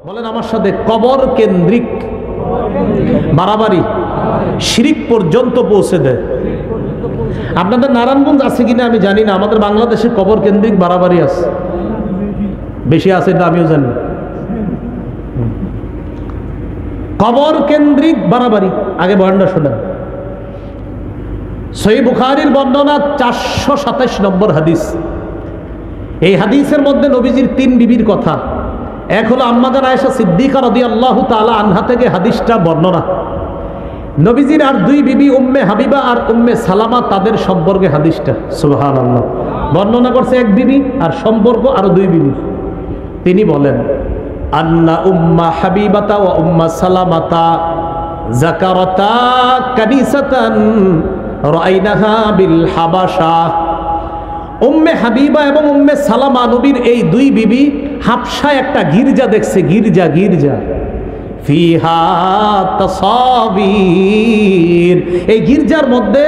বলেন আমার সাথে, কবর কেন্দ্রিক বাড়াবাড়ি শিরিক পর্যন্ত পৌঁছে দেয়। আপনাদের নারায়ণগঞ্জ আছে কিনা আমি জানি না, আমাদের বাংলাদেশে কবর কেন্দ্রিক বাড়াবাড়ি আছে, বেশি আছে না আমিও জানি। কবর কেন্দ্রিক বাড়াবাড়ি, আগে বর্ণনা শোনেন। সহিহ বুখারীর বর্ণনা 427 নম্বর হাদিস। এই হাদিসের মধ্যে নবীজির 3 বিবির কথা। এক হলো আম্মাজান আয়েশা সিদ্দিকা রাদিয়াল্লাহু তাআলা আনহা থেকে হাদিসটা বর্ণনা। নবীজির আর 2 বিবি উম্মে হাবিবা আর উম্মে সালামা, তাদের সম্পর্কে হাদিসটা সুবহানাল্লাহ বর্ণনা করছে এক বিবি, আর সম্পর্ক আরো 2 বিবি। তিনি বলেন, আন্না উম্মা হাবিবাতা ওয়া উম্মা সালামাতা যাকারাতা কানিসাতান রাআইনাহা বিল হাবাশা। উম্মে হাবিবা এবং উম্মে সালামা নবীর এই 2 বিবি হাবশায় একটা গির্জা দেখছে, গির্জা ফিহা তাসাবির। এই গির্জার মধ্যে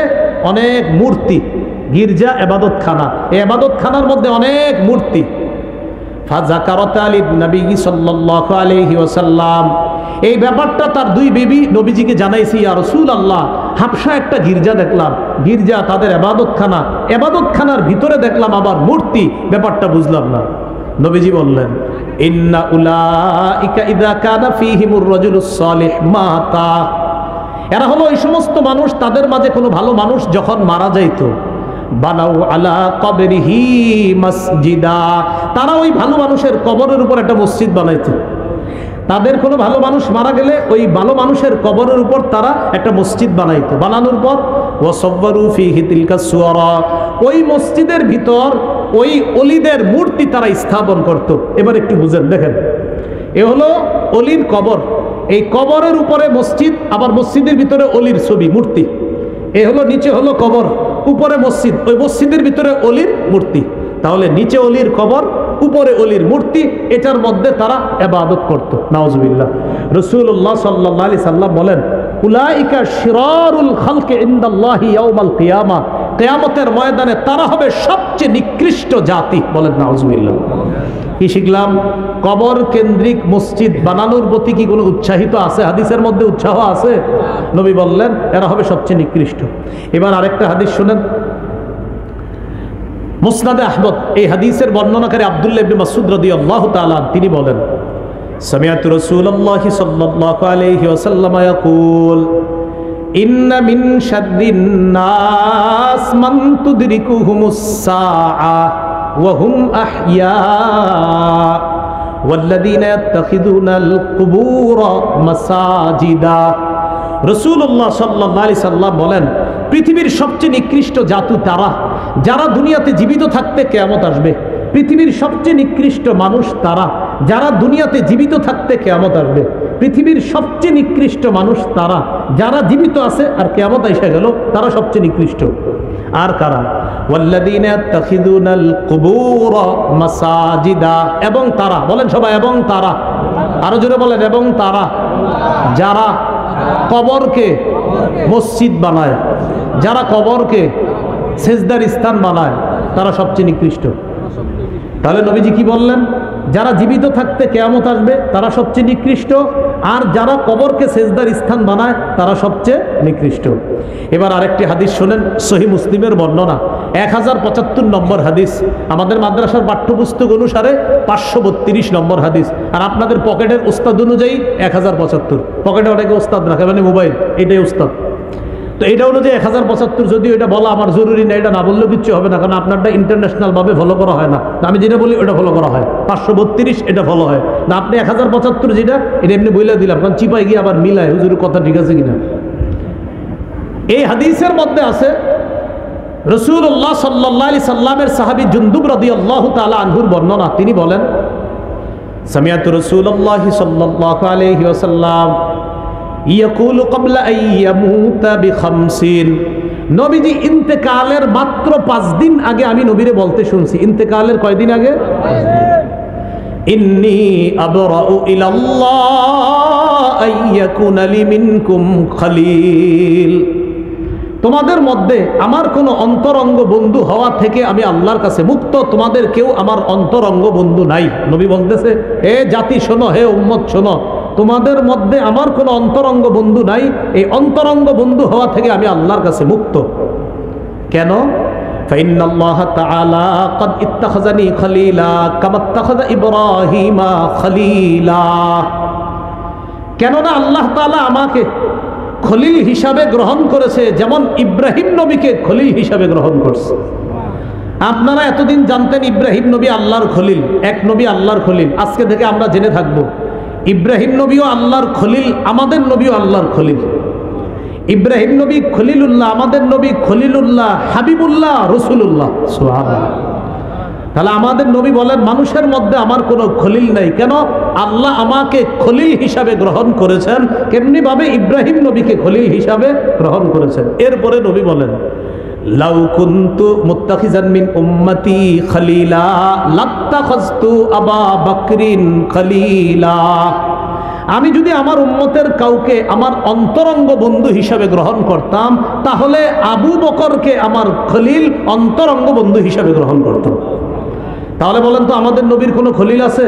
অনেক মূর্তি, গির্জা ইবাদতখানা, এই ইবাদতখানার মধ্যে অনেক মূর্তি। ফাযাকারাত লিন-নবী সাল্লাল্লাহু আলাইহি ওয়াসাল্লাম, এই ব্যাপারটা তার 2 বিবি নবীজিকে জানাইছে, ইয়া রাসূলুল্লাহ হাবশা একটা গির্জা দেখলাম, গির্জা তাদের ইবাদতখানা, ইবাদতখানার ভিতরে দেখলাম আবার মূর্তি, ব্যাপারটা বুঝলাম না। নবীজি বললেন, ইন্না উলাইকা ইযা কানা ফীহিমুর রাজুলুস সালিহ মাতা। এরা হলো ওই সমস্ত মানুষ, তাদের মাঝে কোনো ভালো মানুষ যখন মারা যাইতো, বানাউ আলা কবরিহি মসজিদা, তারা ওই ভালো মানুষের কবরের উপর একটা মসজিদ বানাইতো। তাদের কোনো ভালো মানুষ মারা গেলে ওই ভালো মানুষের কবরের উপর তারা একটা মসজিদ বানাইতো। বানানোর পর ওয়াসাব্বারু ফীহি তিলকা সুওয়ারা, ওই মসজিদের ভিতর ওই অলিদের মূর্তি তারা স্থাপন করত। এবার একটু বুঝেন, দেখেন, এ হলো অলির কবর, এই কবরের উপরে মসজিদ, আবার মসজিদের ভিতরে অলির ছবি মূর্তি। এ হলো নিচে হলো কবর, উপরে মসজিদ, ওই মসজিদের ভিতরে অলির মূর্তি। তাহলে নিচে অলির কবর, উপরে অলির মূর্তি, এটার মধ্যে তারা ইবাদত করত। নাউজুবিল্লাহ। রাসূলুল্লাহ সাল্লাল্লাহু আলাইহি সাল্লাম বলেন, উলাইকা শিরারুল খালকি ইনদাল্লাহি ইয়াউমাল কিয়ামা, কিয়ামতের ময়দানে তারা হবে সবচেয়ে নিকৃষ্ট জাতি। বলেন নাউজুবিল্লাহ। কি শিখলাম? কবর কেন্দ্রিক মসজিদ বানানোর প্রতি কি কোনো উৎসাহিত আছে? হাদিসের মধ্যে উৎসাহ আছে? নবী বললেন এরা হবে সবচেয়ে নিকৃষ্ট। এবার আরেকটা হাদিস শুনেন, মুসনাদে আহমদ, এই হাদিসের বর্ণনাকারী আব্দুল্লাহ ইবনে মাসউদ রাদিয়াল্লাহু তাআলা তিনি বলেন, সামিআতু রাসূলুল্লাহি সাল্লাল্লাহু আলাইহি ওয়াসাল্লাম ইয়াকুল, ইন্না মিন শাররিন নাস মান তুদরিকুহুমুস সাআ ওয়া হুম আহইয়া ওয়াল্লাযীনা ইয়াত্তাখিযুনাল কুবুরা মাসাজিদা। রাসূলুল্লাহ সাল্লাল্লাহু আলাইহি সাল্লাম বলেন, পৃথিবীর সবচেয়ে নিকৃষ্ট জাতি তারা যারা দুনিয়াতে জীবিত থাকতে কিয়ামত আসবে। পৃথিবীর সবচেয়ে নিকৃষ্ট মানুষ তারা যারা দুনিয়াতে জীবিত থাকতে কিয়ামত আসবে। পৃথিবীর সবচেয়ে নিকৃষ্ট মানুষ তারা যারা জীবিত আছে আর কিয়ামত এসে গেল, তারা সবচেয়ে নিকৃষ্ট। আর কারা? ওয়াল্লাযীনা ইয়াত্তাখিযুনাল কুবুরা মাসাজিদা, এবং তারা, বলেন সবাই, এবং তারা, আরো জোরে বলেন, এবং তারা যারা কবরকে মসজিদ বানায়, যারা কবরকে সেজদার স্থান বানায়, তারা সবচেয়ে নিকৃষ্ট। তাহলে নবীজি কি বললেন? যারা জীবিত থাকতে কিয়ামত আসবে তারা সবচেয়ে নিকৃষ্ট, আর যারা কবরকে সেজদার স্থান বানায় তারা সবচেয়ে নিকৃষ্ট। এবার আরেকটি হাদিস শুনেন, সহিহ মুসলিমের বর্ণনা, 1075 নম্বর হাদিস। আমাদের মাদ্রাসার পাঠ্যপুস্তক অনুসারে 532 নম্বর হাদিস, আর আপনাদের পকেটের উস্তাদ অনুযায়ী 1075। পকেটে অনেকে উস্তাদ রাখে, মানে মোবাইল, এটাই উস্তাদ। তো এটা অনুযায়ী 1075, যদিও এটা বলা আমার জরুরি না, এটা না বললেও কিচ্ছু হবে না, কারণ আপনারটা ইন্টারন্যাশনালভাবে ফলো করা হয় না। আমি যেটা বলি ওটা ফলো করা হয়, 532 এটা ফলো হয় না। আপনি 1075 যেটা, এটা এমনি বইলে দিলাম, কারণ চিপাই গিয়ে আবার মিলায় হুজুরের কথা ঠিক আছে কিনা। এই হাদিসের মধ্যে আছে রাসূলুল্লাহ সাল্লাল্লাহু আলাইহি সাল্লামের সাহাবী জুনদুব রাদিয়াল্লাহু তাআলা আনহুর বর্ণনা। তিনি বলেন, সামিআতু রাসূলুল্লাহি সাল্লাল্লাহু আলাইহি ওয়াসাল্লাম ইয়াকুলু ক্বাবলা আন ইয়ামুতা বিখামসিন, নবীজি ইন্তেকালের মাত্র 5 দিন আগে আমি নবীরে বলতে শুনছি। ইন্তেকালের কয়দিন আগে? ইন্নী আবরাউ ইলাল্লাহ আন ইয়াকুনা লি মিনকুম খলিল, তোমাদের মধ্যে আমার কোনো অন্তরঙ্গ বন্ধু হওয়া থেকে আমি আল্লাহর কাছে মুক্ত, তোমাদের কেউ আমার অন্তরঙ্গ বন্ধু নাই। নবী বলতেছে, হে জাতি শোনো, হে উম্মত শোনো, তোমাদের মধ্যে আমার কোনো অন্তরঙ্গ বন্ধু নাই, এই অন্তরঙ্গ বন্ধু হওয়া থেকে আমি আল্লাহর কাছে মুক্ত। কেন? فإن الله تعالى قد اتخذني خليلا كما اتخذ إبراهيم خليلا। কেননা আল্লাহ তাআলা আমাকে খলিল হিসাবে গ্রহণ করেছে, যেমন ইব্রাহিম নবীকে খলিল হিসাবে গ্রহণ করছে। আপনারা এতদিন জানতেন ইব্রাহিম নবী আল্লাহর খলিল, এক নবী আল্লাহর খলিল। আজকে থেকে আমরা জেনে থাকবো ইব্রাহিম নবীও আল্লাহর খলিল, আমাদের নবীও আল্লাহর খলিল। ইব্রাহিম নবী খলিলুল্লাহ, আমাদের নবী খলিলুল্লাহ, হাবিবুল্লাহ, রসুলুল্লাহ। সুবহানাল্লাহ। তাহলে আমাদের নবী বলেন, মানুষের মধ্যে আমার কোনো খলিল নাই। কেন? আল্লাহ আমাকে খলিল হিসাবে গ্রহণ করেছেন, কেমনি ভাবে ইব্রাহিম নবীকে খলিল হিসাবে গ্রহণ করেছেন। এরপরে নবী বলেন, লাউ কুনতু মুত্তাখিজান মিন উম্মতি খলিলা লাত্তাখাযতু আবা বকরিন খলিলা। আমি যদি আমার উম্মতের কাউকে আমার অন্তরঙ্গ বন্ধু হিসাবে গ্রহণ করতাম, তাহলে আবু বকরকে আমার খলিল অন্তরঙ্গ বন্ধু হিসাবে গ্রহণ করতাম। তাহলে বলেন তো, আমাদের নবীর কোনো খলিল আছে?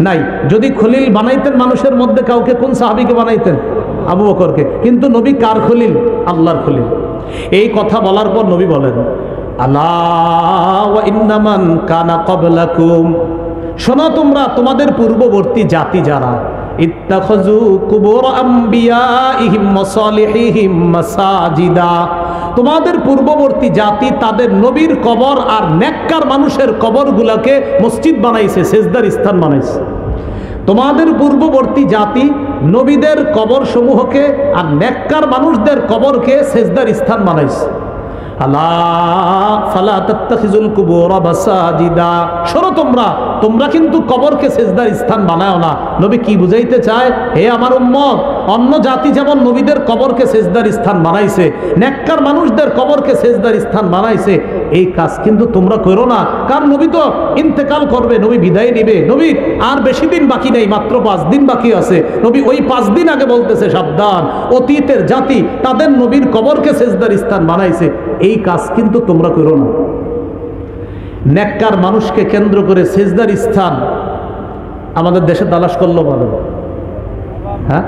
নাই। যদি খলিল বানাইতেন মানুষের মধ্যে কাউকে, কোন সাহাবীকে বানাইতেন? আবু বকরকে। কিন্তু নবী কার খলিল? আল্লাহর খলিল। এই কথা বলার পর নবী বলেন, আলা ওয়া ইন্নামান কানা ক্বাবলাকুম, শোনো তোমরা, তোমাদের পূর্ববর্তী জাতি যারা, ইত্তাখাযু কুবুর আমবিয়াইহিম ওয়া সালিহিহিম মাসাজিদা, তোমাদের পূর্ববর্তী জাতি তাদের নবীর কবর আর নেককার মানুষের কবরগুলোকে মসজিদ বানাইছে, সেজদার স্থান বানাইছে। তোমাদের পূর্ববর্তী জাতি নবীদের কবর সমূহকে আর নেককার মানুষদের কবরকে সেজদার স্থান বানাইছে। আলা ফালা তাত্তাখিজুল কুবুর মাসাজিদা, শোনো তোমরা কিন্তু কবরকে সেজদার স্থান বানাও না। নবী কি বুঝাইতে চায়? হে আমার উম্মত, অন্য জাতি যেমন নবীদের কবরকে সেজদার স্থান বানাইছে, নেককার মানুষদের কবরকে সেজদার স্থান বানাইছে, এই কাজ কিন্তু তোমরা করো না। কারণ নবী তো ইন্তেকাল করবে, নবী বিদায় নিবে, নবী আর বেশি দিন বাকি নেই, মাত্র 5 দিন বাকি আছে। নবী ওই 5 দিন আগে বলতেছে, সাবধান, অতীতের জাতি তাদের নবীর কবরকে সেজদার স্থান বানাইছে, এই কাজ কিন্তু তোমরা করো না। নেককার মানুষকে কেন্দ্র করে সেজদার স্থান আমাদের দেশে তালাশ করলো বলেন, হ্যাঁ?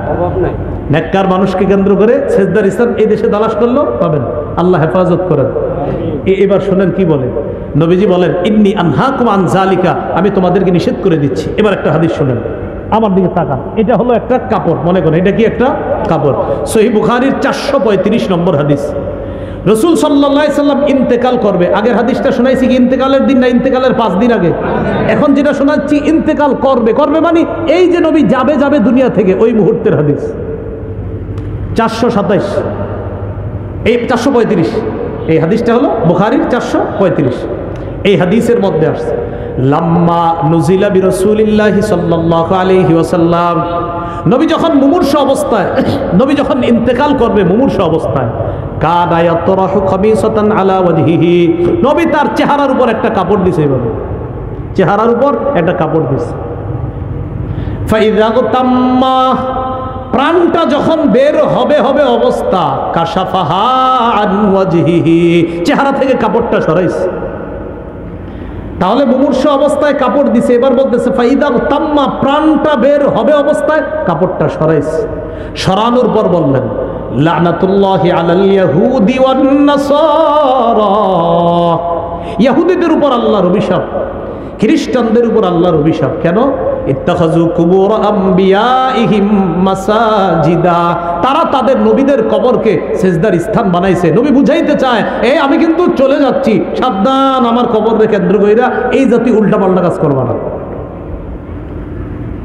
নেককার মানুষকে কেন্দ্র করে সেজদার স্থান এই দেশে তালাশ করলো পাবেন। আল্লাহ হেফাজত করেন। এবার শোনেন কি বলে নবীজি বলেন, ইন্নী আনহাকুম আন যালিকা, আমি তোমাদেরকে নিষেধ করে দিচ্ছি। এবার একটা হাদিস শোনেন, আমার দিকে তাকান। এটা হলো একটা কাপড়, মনে করেন এটা কি একটা কাপড়। সহিহ বুখারীর 435 নম্বর হাদিস। রসুল সাল্লাল্লাহু আলাইহি সাল্লাম ইন্তেকাল করবে। আগের হাদিসটা শোনাইছি কি ইন্তেকালের দিন না ইন্তেকালের 5 দিন আগে? এখন যেটা শোনাচ্ছি ইন্তেকাল করবে মানে এই যে নবী যাবে দুনিয়া থেকে, ওই মুহূর্তের হাদিস। 427, এই 435, এই হাদিসটা হলো বুখারীর 435। এই হাদিসের মধ্যে আসছে, লাম্মা নুজিলা বিরাসূলিল্লাহি সাল্লাল্লাহু আলাইহি ওয়াসাল্লাম, নবী যখন মুমূর্ষ অবস্থায়, নবী যখন ইন্তেকাল করবে মুমূর্ষ অবস্থায়, কাদা ইয়াতরাহু খামিসাতান আলা ওয়াজহিহি, নবী তার চেহারার উপর একটা কাপড় দিছে, এইভাবে চেহারার উপর একটা কাপড় দিছে। ফাইযা তাম্মা, প্রাণটা যখন বের হবে অবস্থা, কাশাফাহা আন ওয়াজহিহি, চেহারা থেকে কাপড়টা সরাইছে। তাহলে মুমূর্ষ অবস্থায় কাপড় দিছে, এবার বলতেছে ফাইদা তাম্মা, প্রাণটা বের হবে অবস্থায় কাপড়টা সরাইছে। সরানোর পর বললেন, লানাতুল্লাহি আলাল ইয়াহুদি ওয়ান নাসারা, ইহুদিদের উপর আল্লাহর অভিশাপ, খ্রিস্টানদের উপর আল্লাহর অভিশাপ। কেন? ইত্তাখাযু কুবুর আমবিয়াইহিম মাসাজিদা, তারা তাদের নবীদের কবরকে সেজদার স্থান বানাইছে। নবী বুঝাইতে চায়, আমি কিন্তু চলে যাচ্ছি, সাবধান, আমার কবরকে কেন্দ্র কইরা এই জাতি উল্টাপাল্টা কাজ করবা না।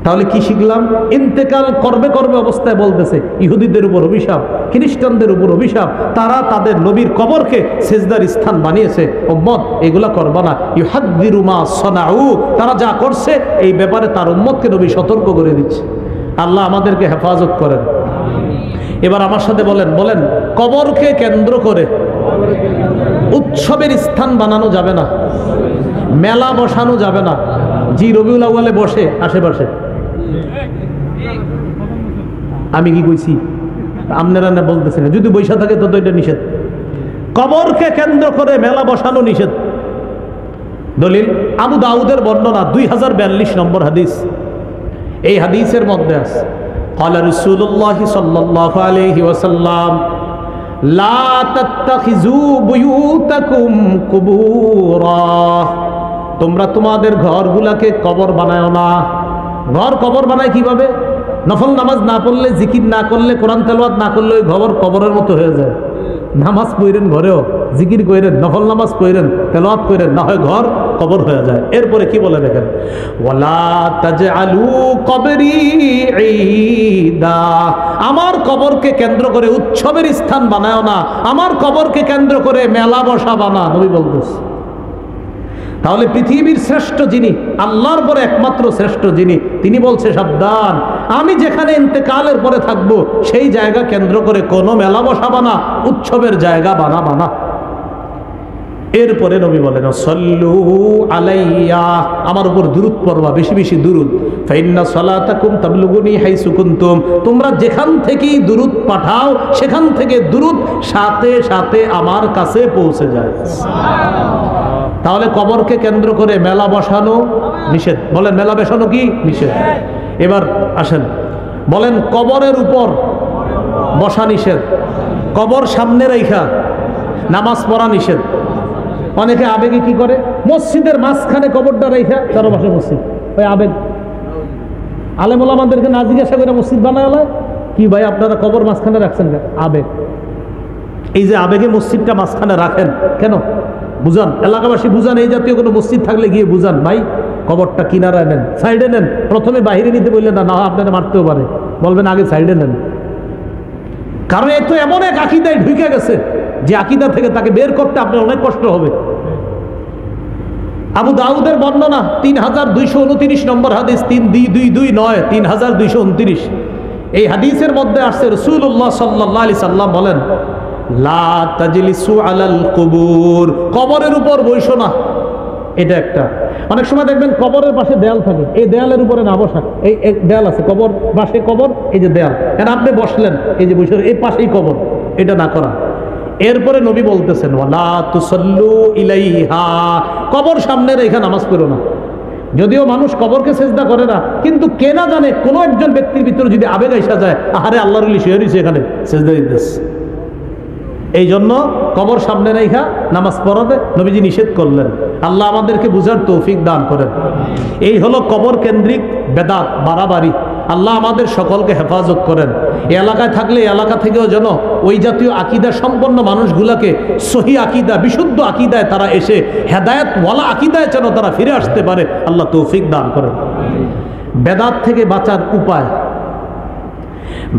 তাহলে কি শিখলাম? ইন্তেকাল করবে অবস্থায় বলতেছে ইহুদিদের উপর অভিশাপ, খ্রিস্টানদের উপর অভিশাপ, তারা তাদের নবীর কবরকে সেজদার স্থান বানিয়েছে। উম্মত এগুলা করবা না। ইউহাদ্দিরু মা সানাউ, তারা যা করছে এই ব্যাপারে তার উম্মতকে নবী সতর্ক করে দিচ্ছে। আল্লাহ আমাদেরকে হেফাজত করেন। এবার আমার সাথে বলেন, কবরকে কেন্দ্র করে উৎসবের স্থান বানানো যাবে না, মেলা বসানো যাবে না। জি রবিউল আউয়ালে বসে আশেপাশে, আমি কি কইছি? আপনারা না বলতেছেন, যদি বৈশা থাকে তো এটা নিষেধ। কবরকে কেন্দ্র করে মেলা বসানো নিষেধ। দলিল আবু দাউদের বর্ণনা 2042 নম্বর হাদিস। এই হাদিসের মধ্যে আছে قال رسول الله صلى الله عليه وسلم لا تتخذوا بيوتكم قبورا, তোমরা তোমাদের ঘরগুলাকে কবর বানায়ো না। ঘর কবর বানায় কিভাবে? নফল নামাজ না পড়লে, জিকির না করলে, কোরআন তেলাওয়াত না করলে ওই ঘর কবরের মতো হয়ে যায়। নামাজ পড়েন ঘরেও, জিকির করেন, নফল নামাজ পড়েন, তেলাওয়াত করেন, না হয় ঘর কবর হয়ে যায়। এরপরে কি বলে দেখেন, ওয়ালা তাজআলু কবরি ঈদা, আমার কবরকে কেন্দ্র করে উৎসবের স্থান বানায়ো না, আমার কবরকে কেন্দ্র করে মেলা বসাবা না, নবী বলতেছে। তাহলে পৃথিবীর শ্রেষ্ঠ যিনি, আল্লাহর পরে একমাত্র শ্রেষ্ঠ যিনি, তিনি বলছে সাবধান, আমি যেখানে ইন্তেকালের পরে থাকবো সেই জায়গা কেন্দ্র করে কোনো মেলা বসাবা না, উৎসবের জায়গা বানাবা না। এরপরে নবী বলেন সাল্লু আলাইয়া, আমার উপর দুরূদ পড়বা, বেশি বেশি দুরূদ। ফাইন্না সালাতাকুম তাবলুগুনি হাইসু কুনতুম, তোমরা যেখান থেকেই দুরূদ পাঠাও সেখান থেকে দুরূদ সাথে সাথে আমার কাছে পৌঁছে যায়। তাহলে কবরকে কেন্দ্র করে মেলা বসানো নিষেধ। বলেন মেলা বসানো কি নিষেধ? এবার আসেন বলেন কবরের উপর বসা নিষেধ, কবর সামনে রেখা নামাজ পড়া নিষেধ। অনেকে আবেগে কি করে, মসজিদের মাঝখানে কবরটা রেখা তার পাশে মসজিদ, ওই আবেগ। আলেম ওলামাদেরকে না জিজ্ঞাসা করে মসজিদ বানায় কি ভাই আপনারা কবর মাঝখানে রাখছেন কেন? আবেগ। এই যে আবেগে মসজিদটা মাঝখানে রাখেন কেন বুঝান, এলাকাবাসী বুঝান, এই জাতীয় কোনো মসজিদ থাকলে গিয়ে বুঝান, ভাই কবরটা কিনারায় নেন, সাইডে নেন। প্রথমে বাহিরে নিতে বললেন না, না আপনারা মারতেও পারে, বলবেন আগে সাইডে নেন। কারণ এ তো এমন এক আকীদায় ঢুকে গেছে যে আকীদা থেকে তাকে বের করতে আপনার অনেক কষ্ট হবে। আবু দাউদের বর্ণনা 3229 নম্বর হাদিস, 3229 3229। এই হাদিসের মধ্যে আসছে রাসূলুল্লাহ সাল্লাল্লাহু আলাইহি সাল্লাম বলেন লা তাজলিসু আলাল কুবুর, কবরের উপর বসো না। এটা একটা, অনেক সময় দেখবেন কবরের পাশে দেয়াল থাকে, এই দেয়ালের উপরে না বসা। এই দেয়াল আছে, কবর পাশে কবর, এই যে দেয়াল, কেন আপনি বসলেন, এই যে বসে এই পাশেই কবর, এটা না করা। এরপরে নবী বলতেছেন ওয়ালা তুসাল্লু ইলাইহা, কবর সামনে রেখে নামাজ পড়ো না। যদিও মানুষ কবরকে সেজদা করে না, কিন্তু কে না জানে কোনো একজন ব্যক্তির ভিতরে যদি আবেগ আইসা যায়, আহারে আল্লাহর ওলি শুয়ে রয়েছে এখানে সেজদা দিতেছে, এই জন্য কবর সামনে রেখা নামাজ পড়াতে নবীজি নিষেধ করলেন। আল্লাহ আমাদেরকে বুঝার তৌফিক দান করেন। এই হলো কবর কেন্দ্রিক বেদাত বাড়াবাড়ি। আল্লাহ আমাদের সকলকে হেফাজত করেন। এই এলাকায় থাকলে এলাকা থেকেও যেন ওই জাতীয় আকীদা সম্পন্ন মানুষগুলাকে সহি আকীদা, বিশুদ্ধ আকীদায় তারা এসে হেদায়েতওয়ালা আকীদায় যেন তারা ফিরে আসতে পারে, আল্লাহ তৌফিক দান করেন। বেদাত থেকে বাঁচার উপায়,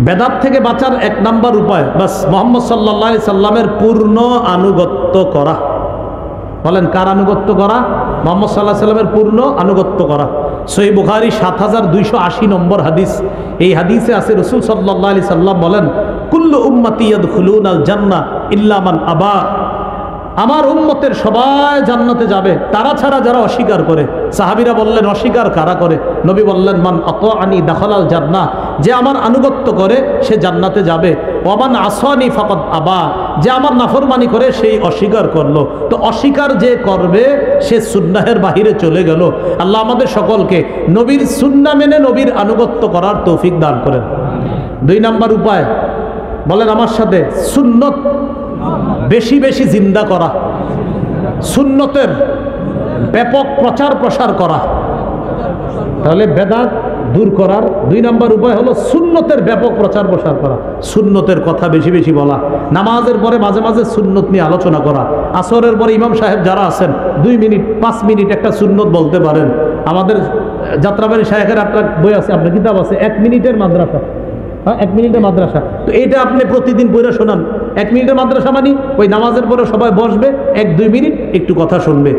বেদাত থেকে বাঁচার এক নাম্বার উপায় বাস মুহাম্মদ সাল্লাল্লাহু আলাইহি সাল্লামের পূর্ণ আনুগত্য করা। বলেন কার আনুগত্য করা? মুহাম্মদ সাল্লাল্লাহু আলাইহি সাল্লামের পূর্ণ আনুগত্য করা। সহিহ বুখারী 7280 নম্বর হাদিস। এই হাদিসে আছে রাসূল সাল্লাল্লাহু আলাইহি সাল্লাম বলেন কুল্লু উম্মতি ইয়াদখুলুনাল জান্নাহ ইল্লা মান আবা, আমার উম্মতের সবাই জান্নাতে যাবে তারা ছাড়া যারা অস্বীকার করে। সাহাবীরা বললেন অস্বীকার কারা করে? নবী বললেন মান আতাআনি দাখালাল জান্নাহ, যে আমার আনুগত্য করে সে জান্নাতে যাবে। ওয়ামান আসানি ফাকাদ আবা, যে আমার নাফরমানি করে সেই অস্বীকার করলো। তো অস্বীকার যে করবে সে সুন্নাহের বাহিরে চলে গেল। আল্লাহ আমাদের সকলকে নবীর সুন্নাহ মেনে নবীর আনুগত্য করার তৌফিক দান করেন। 2 নাম্বার উপায়, বলেন আমার সাথে, সুন্নত বেশি বেশি জিন্দা করা, সুন্নতের ব্যাপক প্রচার প্রসার করা। তাহলে বেদাত দূর করার 2 নাম্বার উপায় হলো সুন্নতের ব্যাপক প্রচার প্রসার করা, সুন্নতের কথা বেশি বেশি বলা, নামাজের পরে মাঝে মাঝে সুন্নত নিয়ে আলোচনা করা। আসরের পরে ইমাম সাহেব যারা আছেন 2 মিনিট 5 মিনিট একটা সুন্নত বলতে পারেন। আমাদের যাত্রাবাড়ি শায়েখের একটা বই আছে, আপনার কিতাব আছে 1 মিনিটের মাদ্রাসা। হ্যাঁ, 1 মিনিটের মাদ্রাসা। তো এইটা আপনি প্রতিদিন পড়ে শোনান। 1 মিনিটের মাদ্রাসা মানে ওই নামাজের পরে সবাই বসবে, 1-2 মিনিট একটু কথা শুনবে।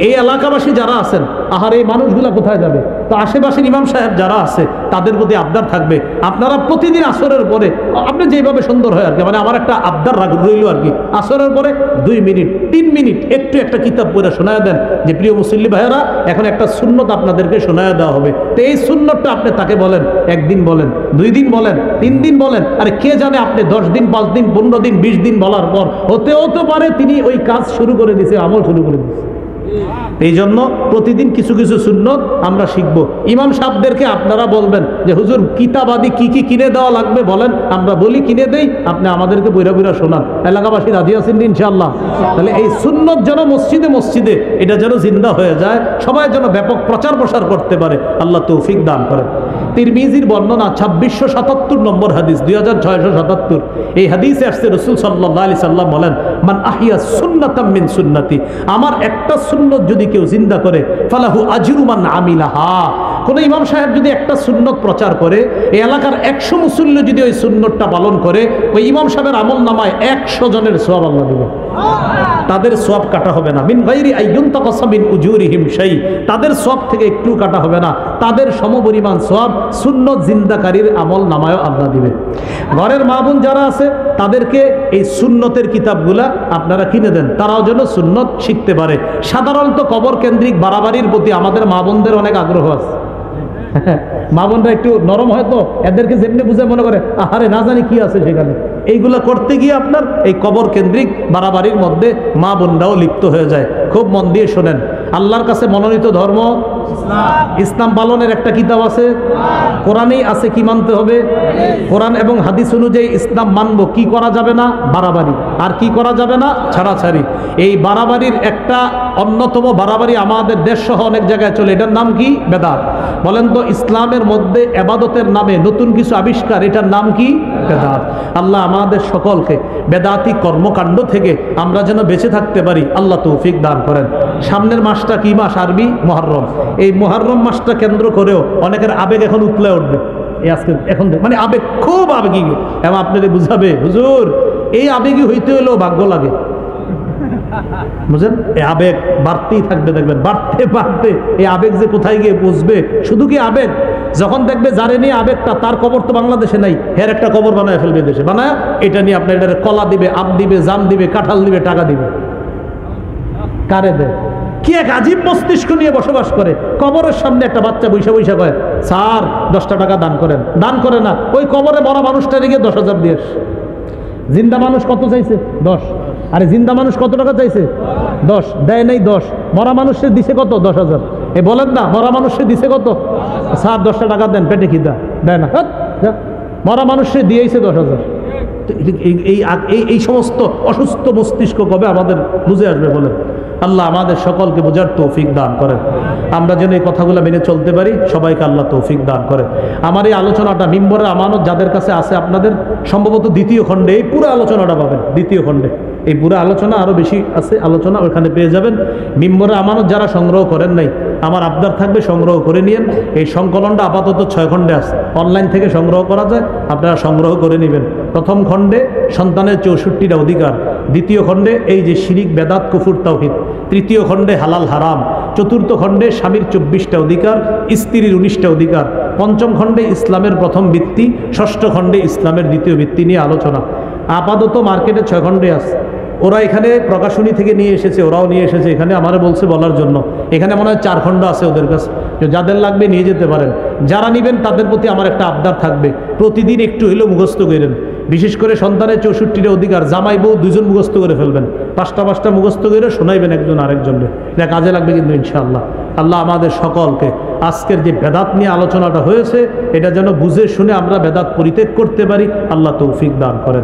এই এলাকাবাসী যারা আছেন, আহার এই মানুষগুলা কোথায় যাবে? তো আশেপাশের ইমাম সাহেব যারা আছে তাদের প্রতি আবদার থাকবে, আপনারা প্রতিদিন আসরের পরে আপনি যেভাবে সুন্দর হয় আর কি, মানে আমার একটা আবদার রইল আর কি, আসরের পরে 2 মিনিট 3 মিনিট একটু একটা কিতাব পড়ে শোনায় দেন যে প্রিয় মুসল্লি ভাইয়েরা এখন একটা সুন্নত আপনাদেরকে শোনায় দেওয়া হবে। তো এই সুন্নতটা আপনি তাকে বলেন, 1 দিন বলেন, 2 দিন বলেন, 3 দিন বলেন, আরে কে জানে আপনি 10 দিন 5 দিন 15 দিন 20 দিন বলার পর হতেও তো পারে তিনি ওই কাজ শুরু করে দিয়েছে, আমল শুরু করে দিয়েছে। এই জন্য প্রতিদিন কিছু কিছু সুন্নত আমরা শিখবো। ইমাম সাহেবদেরকে আপনারা বলবেন যে হুজুর কিতাব আদি কি কি কিনে দেওয়া লাগবে বলেন, আমরা বলি কিনে দেই, আপনি আমাদেরকে বইরা বইরা শোনান। এলাকাবাসী রাজি আছেন ইনশাআল্লাহ? তাহলে এই সুন্নত যেন মসজিদে মসজিদে এটা যেন জিন্দা হয়ে যায়, সবাই যেন ব্যাপক প্রচার প্রসার করতে পারে, আল্লাহ তৌফিক দান করেন। তিরমিজির বর্ণনা 2677 নম্বর হাদিস, 2677। এই হাদিসে আসছে রাসূল সাল্লাল্লাহু আলাইহি সাল্লাম বলেন, মান আহিয়া সুন্নাতাম মিন সুন্নতি, আমার একটা সুন্নত যদি কেউ জিন্দা করে, ফালাহু আজরু মান আমিলাহা। কোন ইমাম সাহেব যদি একটা সুন্নত প্রচার করে, এই এলাকার 100 মুসল্লি যদি ওই সুন্নতটা পালন করে, ওই ইমাম সাহেবের আমল নামায় 100 জনের সওয়াব আল্লাহ দিবে, তাদের সওয়াব কাটা হবে না। মিন গায়রি আইয়ুনতাকাসা মিন উজুরিহিম শাই, তাদের সওয়াব থেকে একটু কাটা হবে না, তাদের সমপরিমাণ সওয়াব সুন্নত জিন্দাকারীর আমল নামায়ও আল্লাহ দিবে। ঘরের মা বোন যারা আছে তাদেরকে এই সুন্নতের কিতাবগুলা আপনারা কিনে দেন, তারাও যেন সুন্নত শিখতে পারে। সাধারণত কবর কেন্দ্রিক বাড়াবাড়ির প্রতি আমাদের মা বোনদের অনেক আগ্রহ আছে। মা বোনরা একটু নরম হয়তো, এদেরকে যেমনি বুঝে মনে করে আহারে না জানি কি আছে সেখানে। এইগুলা করতে গিয়ে আপনার এই কবর কেন্দ্রিক বাড়াবাড়ির মধ্যে মা বোনরাও লিপ্ত হয়ে যায়। খুব মন দিয়ে শোনেন, আল্লাহর কাছে মনোনীত ধর্ম ইসলাম পালনের একটা কিতাব আছে, কোরআনেই আছে কি মানতে হবে, কোরআন এবং হাদিস অনুযায়ী ইসলাম মানব। কি করা যাবে না? বাড়াবাড়ি। আর কি করা যাবে না? ছাড়াছাড়ি। এই বাড়াবাড়ির একটা অন্যতম বাড়াবাড়ি আমাদের দেশ সহ অনেক জায়গায় চলে, এটার নাম কি? বেদাত। বলেন তো, ইসলামের মধ্যে এবাদতের নামে নতুন কিছু আবিষ্কার, এটার নাম কি? বেদাত। আল্লাহ আমাদের সকলকে বেদাতি কর্মকাণ্ড থেকে আমরা যেন বেঁচে থাকতে পারি, আল্লাহ তৌফিক দান করেন। সামনের মাসটা কি মাস? আরবি মুহররম। এই মুহররম মাসটা কেন্দ্র করেও অনেকের আবেগ এখন উতলে উঠবে। এই আজকে এখন মানে আবেগ, খুব আবেগী, এবং আপনাদের বুঝাবে হুজুর এই আবেগী হইতে হলেও ভাগ্য লাগে, বুঝলেন? এই আবেগ বাড়তেই থাকবে, দেখবেন বাড়তে বাড়তে এই আবেগ যে কোথায় গিয়ে বুঝবে। শুধু কি আবেগ, যখন দেখবে যারে নিয়ে আবেগটা, তার কবর তো বাংলাদেশে নাই, হের একটা কবর বানায় ফেলবে দেশে, বানায় এটা নিয়ে আপনার এটা কলা দিবে, আম দিবে, জাম দিবে, কাঁঠাল দিবে, টাকা দিবে। কারে দেয়? কি এক আজীব মস্তিষ্ক নিয়ে বসবাস করে। কবরের সামনে একটা বাচ্চা বৈশা বৈশা কয় স্যার 10টা টাকা দান করেন, দান করে না, ওই কবরে মরা মানুষটা রেখে 10,000 দিয়ে। জিন্দা মানুষ কত চাইছে? 10। আরে জিন্দা মানুষ কত টাকা চাইছে? 10। দেয় নাই 10। মরা মানুষের দিছে কত? 10,000। এ বলেন না, মরা মানুষের দিছে কত? স্যার 10টা টাকা দেন, পেটে খিদা, দেয় না। মরা মানুষের দিয়েছে 10,000। এই সমস্ত অসুস্থ মস্তিষ্ক কবে আমাদের বুঝে আসবে বলেন? আল্লাহ আমাদের সকলকে বোঝার তৌফিক দান করেন, আমরা যেন এই কথাগুলো মেনে চলতে পারি, সবাইকে আল্লাহ তৌফিক দান করেন। আমার এই আলোচনাটা মিম্বরের আমানত যাদের কাছে আছে, আপনাদের সম্ভবত 2য় খণ্ডে এই পুরো আলোচনাটা পাবেন। 2য় খণ্ডে এই পুরো আলোচনা, আরও বেশি আছে আলোচনা, ওখানে পেয়ে যাবেন। মিম্বরের আমানত যারা সংগ্রহ করেন নাই, আমার আবদার থাকবে সংগ্রহ করে নিয়েন। এই সংকলনটা আপাতত 6 খণ্ডে আছে, অনলাইন থেকে সংগ্রহ করা যায়, আপনারা সংগ্রহ করে নেবেন। প্রথম খণ্ডে সন্তানের 64টা অধিকার, 2য় খণ্ডে এই যে শিরিক বেদাত কুফুর তাওহীদ, 3য় খণ্ডে হালাল হারাম, 4র্থ খণ্ডে স্বামীর 24টা অধিকার, স্ত্রীর 19টা অধিকার, 5ম খণ্ডে ইসলামের প্রথম ভিত্তি, 6ষ্ঠ খণ্ডে ইসলামের 2য় ভিত্তি নিয়ে আলোচনা। আপাতত মার্কেটে 6 খণ্ডে আছে। ওরা এখানে প্রকাশনী থেকে নিয়ে এসেছে, ওরাও নিয়ে এসেছে এখানে, আমারে বলছে বলার জন্য। এখানে মনে হয় 4 খণ্ড আছে ওদের কাছে, যাদের লাগবে নিয়ে যেতে পারেন। যারা নেবেন তাদের প্রতি আমার একটা আবদার থাকবে, প্রতিদিন একটু হলেও মুখস্থ করেন। বিশেষ করে সন্তানের 64টা অধিকার, জামাই বউ 2জন মুখস্থ করে ফেলবেন, 5টা মুখস্থ করে শোনাইবেন একজন আরেকজনকে, এটা কাজে লাগবে কিন্তু ইনশাআল্লাহ। আল্লাহ আমাদের সকলকে আজকের যে বেদাত নিয়ে আলোচনাটা হয়েছে, এটা যেন বুঝে শুনে আমরা বেদাত পরিত্যাগ করতে পারি, আল্লাহ তৌফিক দান করেন।